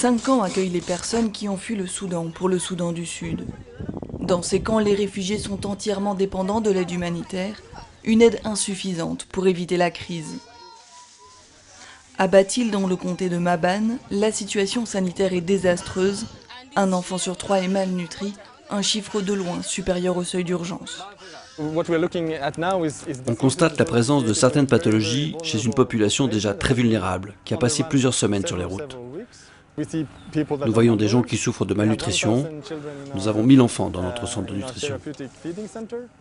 Cinq camps accueillent les personnes qui ont fui le Soudan pour le Soudan du Sud. Dans ces camps, les réfugiés sont entièrement dépendants de l'aide humanitaire, une aide insuffisante pour éviter la crise. À Batil, dans le comté de Maban, la situation sanitaire est désastreuse. Un enfant sur 3 est malnutri, un chiffre de loin supérieur au seuil d'urgence. On constate la présence de certaines pathologies chez une population déjà très vulnérable, qui a passé plusieurs semaines sur les routes. Nous voyons des gens qui souffrent de malnutrition. Nous avons 1000 enfants dans notre centre de nutrition.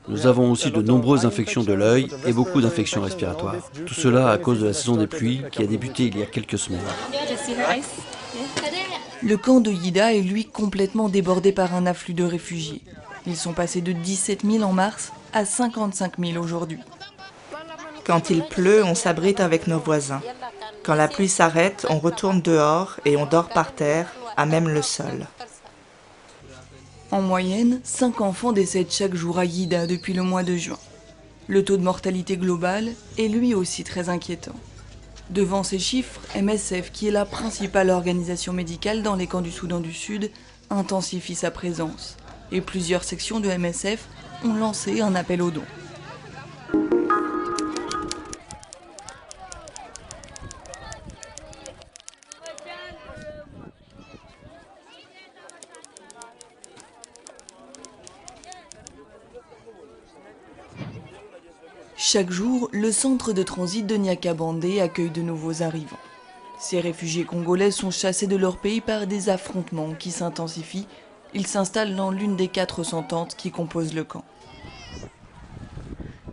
Nous avons aussi de nombreuses infections de l'œil et beaucoup d'infections respiratoires. Tout cela à cause de la saison des pluies qui a débuté il y a quelques semaines. Le camp de Yida est lui complètement débordé par un afflux de réfugiés. Ils sont passés de 17 000 en mars à 55 000 aujourd'hui. Quand il pleut, on s'abrite avec nos voisins. Quand la pluie s'arrête, on retourne dehors et on dort par terre, à même le sol. En moyenne, 5 enfants décèdent chaque jour à Yida depuis le mois de juin. Le taux de mortalité global est lui aussi très inquiétant. Devant ces chiffres, MSF, qui est la principale organisation médicale dans les camps du Soudan du Sud, intensifie sa présence. Et plusieurs sections de MSF ont lancé un appel aux dons. Chaque jour, le centre de transit de Nyakabandé accueille de nouveaux arrivants. Ces réfugiés congolais sont chassés de leur pays par des affrontements qui s'intensifient. Ils s'installent dans l'une des 400 tentes qui composent le camp.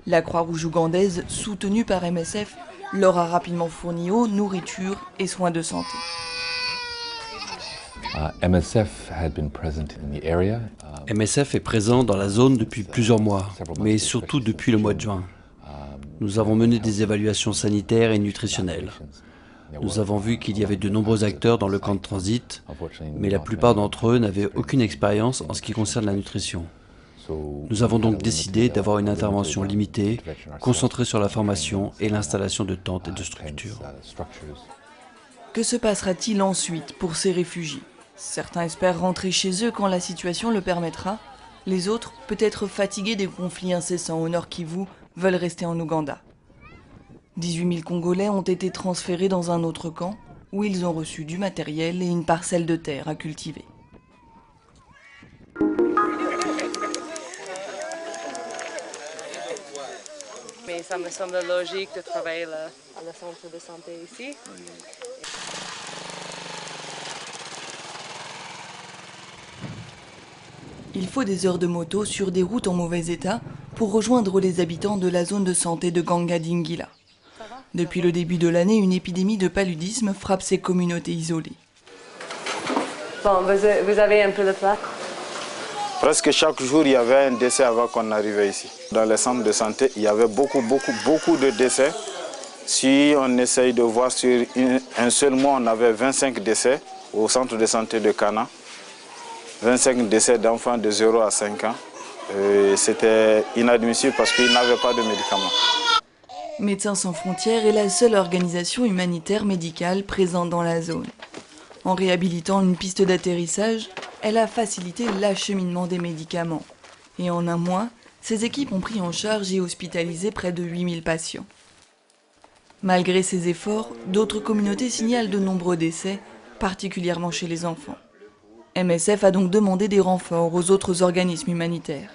La Croix-Rouge ougandaise, soutenue par MSF, leur a rapidement fourni eau, nourriture et soins de santé. MSF est présent dans la zone depuis plusieurs mois, mais surtout depuis le mois de juin. Nous avons mené des évaluations sanitaires et nutritionnelles. Nous avons vu qu'il y avait de nombreux acteurs dans le camp de transit, mais la plupart d'entre eux n'avaient aucune expérience en ce qui concerne la nutrition. Nous avons donc décidé d'avoir une intervention limitée, concentrée sur la formation et l'installation de tentes et de structures. Que se passera-t-il ensuite pour ces réfugiés? Certains espèrent rentrer chez eux quand la situation le permettra. Les autres, peut-être fatigués des conflits incessants au Nord Kivu, veulent rester en Ouganda. 18 000 Congolais ont été transférés dans un autre camp, où ils ont reçu du matériel et une parcelle de terre à cultiver. Mais ça me semble logique de travailler à la centre de santé ici. Il faut des heures de moto sur des routes en mauvais état pour rejoindre les habitants de la zone de santé de Gangadingila. Depuis le début de l'année, une épidémie de paludisme frappe ces communautés isolées. Bon, vous avez un peu de place? Presque chaque jour, il y avait un décès avant qu'on arrive ici. Dans les centres de santé, il y avait beaucoup de décès. Si on essaye de voir sur un seul mois, on avait 25 décès au centre de santé de Kana. 25 décès d'enfants de 0 à 5 ans. C'était inadmissible parce qu'ils n'avaient pas de médicaments. Médecins sans frontières est la seule organisation humanitaire médicale présente dans la zone. En réhabilitant une piste d'atterrissage, elle a facilité l'acheminement des médicaments. Et en un mois, ces équipes ont pris en charge et hospitalisé près de 8000 patients. Malgré ces efforts, d'autres communautés signalent de nombreux décès, particulièrement chez les enfants. MSF a donc demandé des renforts aux autres organismes humanitaires.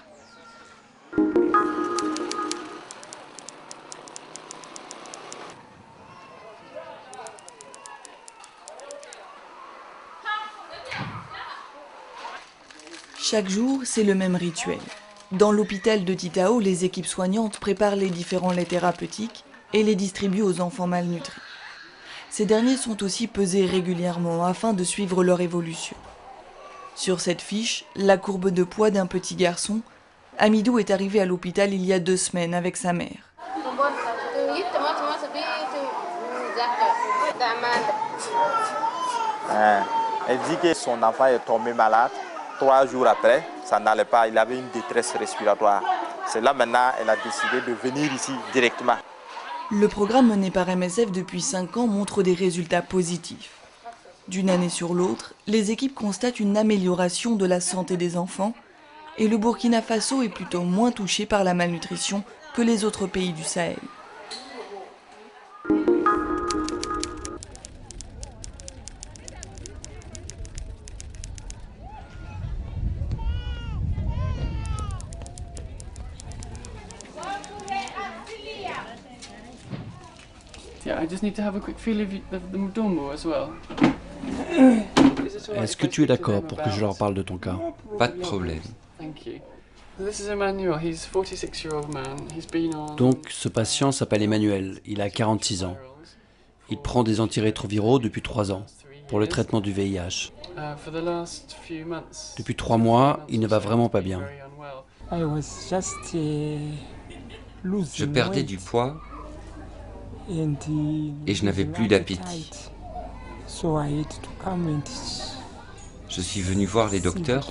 Chaque jour, c'est le même rituel. Dans l'hôpital de Titao, les équipes soignantes préparent les différents laits thérapeutiques et les distribuent aux enfants malnutris. Ces derniers sont aussi pesés régulièrement afin de suivre leur évolution. Sur cette fiche, la courbe de poids d'un petit garçon, Amidou est arrivé à l'hôpital il y a 2 semaines avec sa mère. Elle dit que son enfant est tombé malade. 3 jours après, ça n'allait pas, il avait une détresse respiratoire. C'est là maintenant elle a décidé de venir ici directement. Le programme mené par MSF depuis 5 ans montre des résultats positifs. D'une année sur l'autre, les équipes constatent une amélioration de la santé des enfants et le Burkina Faso est plutôt moins touché par la malnutrition que les autres pays du Sahel. Yeah, I just need to have a quick feel of the Mdomo as well. Est-ce que tu es d'accord pour que je leur parle de ton cas? Pas de problème. Thank you. This is Emmanuel. He's a 46-year-old man. He's been on... Donc, ce patient s'appelle Emmanuel, il a 46 ans. Il prend des antirétroviraux depuis 3 ans, pour le traitement du VIH. For the last few months, Depuis 3 mois, il ne va vraiment pas bien. very unwell. Je perdais du poids et je n'avais plus d'appétit. Je suis venu voir les docteurs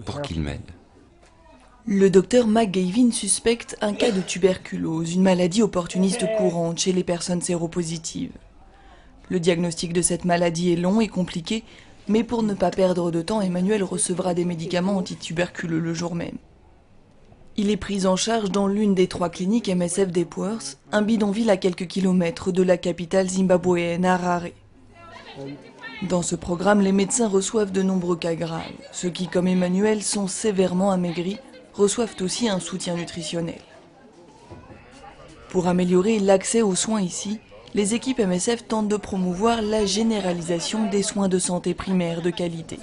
pour qu'ils m'aident. Le docteur McGavin suspecte un cas de tuberculose, une maladie opportuniste courante chez les personnes séropositives. Le diagnostic de cette maladie est long et compliqué, mais pour ne pas perdre de temps, Emmanuel recevra des médicaments antituberculeux le jour même. Il est pris en charge dans l'une des 3 cliniques MSF d'Epworth, un bidonville à quelques kilomètres de la capitale zimbabwéenne Harare. Dans ce programme, les médecins reçoivent de nombreux cas graves. Ceux qui, comme Emmanuel, sont sévèrement amaigris, reçoivent aussi un soutien nutritionnel. Pour améliorer l'accès aux soins ici, les équipes MSF tentent de promouvoir la généralisation des soins de santé primaires de qualité.